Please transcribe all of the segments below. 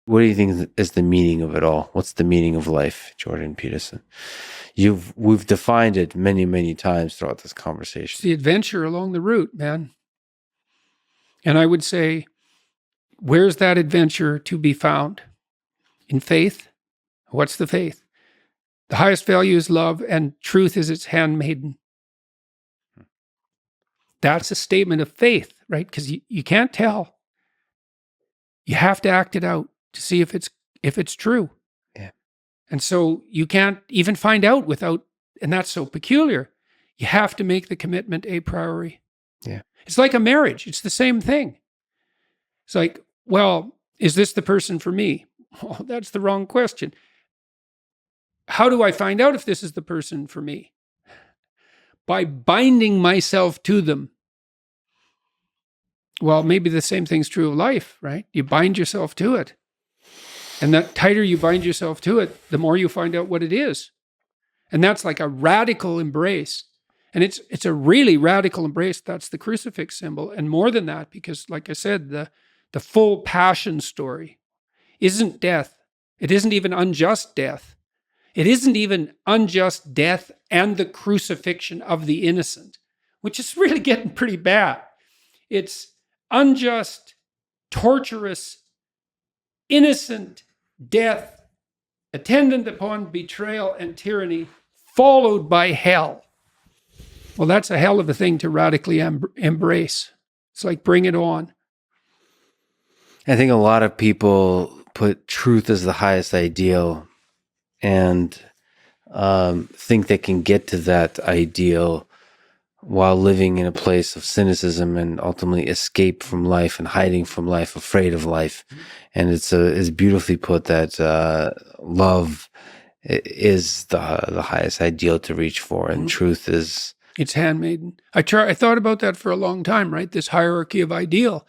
What do you think is the meaning of it all? What's the meaning of life, Jordan Peterson? We've defined it many, many times throughout this It's conversation. the adventure along the route, man. And I would say, where's that adventure to be found? In faith? What's the faith? The highest value is love, and truth is its handmaiden. That's a statement of faith, right? Because you can't tell. You have to act it out to see if it's true. Yeah. And so you can't even find out without, and that's so peculiar. You have to make the commitment a priority. Yeah. It's like a marriage. It's the same thing. It's like, well, is this the person for me? Oh, that's the wrong question. How do I find out if this is the person for me? By binding myself to them. Well, maybe the same thing's true of life, right? You bind yourself to it. And the tighter you bind yourself to it, the more you find out what it is. And that's like a radical embrace. And it's a really radical embrace. That's the crucifix symbol. And more than that, because like I said, the full passion story isn't death. It isn't even unjust death. It isn't even unjust death and the crucifixion of the innocent, which is really getting pretty bad. It's unjust, torturous, innocent death attendant upon betrayal and tyranny, followed by hell. Well, that's a hell of a thing to radically embrace. It's like, bring it on. I think a lot of people put truth as the highest ideal and think they can get to that ideal while living in a place of cynicism and ultimately escape from life and hiding from life, afraid of life. And it's beautifully put that love is the highest ideal to reach for, and truth is... It's handmaiden. I thought about that for a long time, right? This hierarchy of ideal.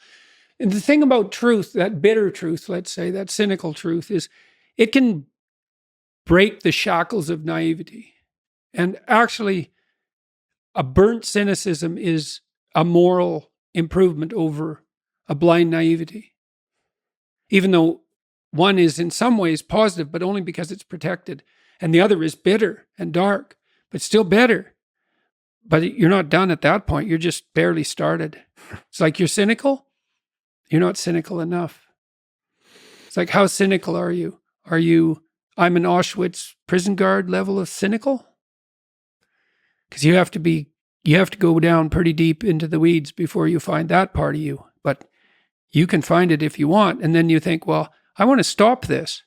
And the thing about truth, that bitter truth, let's say, that cynical truth, is it can break the shackles of naivety. And actually, a burnt cynicism is a moral improvement over a blind naivety. Even though one is in some ways positive, but only because it's protected. And the other is bitter and dark, but still better. But you're not done at that point. You're just barely started. It's like you're cynical. You're not cynical enough. It's like, how cynical are you? Are you, I'm an Auschwitz prison guard level of cynical? Because you have to go down pretty deep into the weeds before you find that part of you. But you can find it if you want. And then you think, well, I want to stop this.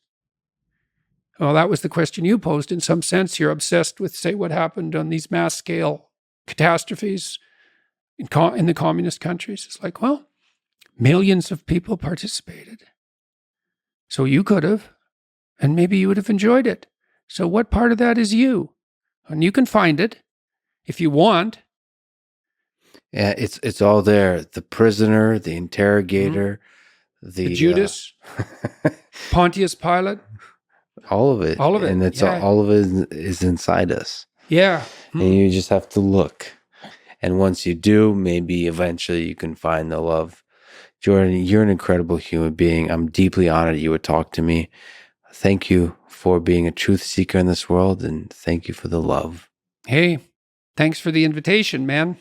Well, that was the question you posed. In some sense, you're obsessed with, say, what happened on these mass scale catastrophes in the communist countries. It's like, well, millions of people participated. So you could have, and maybe you would have enjoyed it. So what part of that is you? And you can find it if you want. Yeah, it's all there. The prisoner, the interrogator, the Judas, Pontius Pilate. All of it. All of it. And it's all of it is inside us. Yeah. And you just have to look. And once you do, maybe eventually you can find the love. Jordan, you're an incredible human being. I'm deeply honored you would talk to me. Thank you for being a truth seeker in this world, and thank you for the love. Hey, thanks for the invitation, man.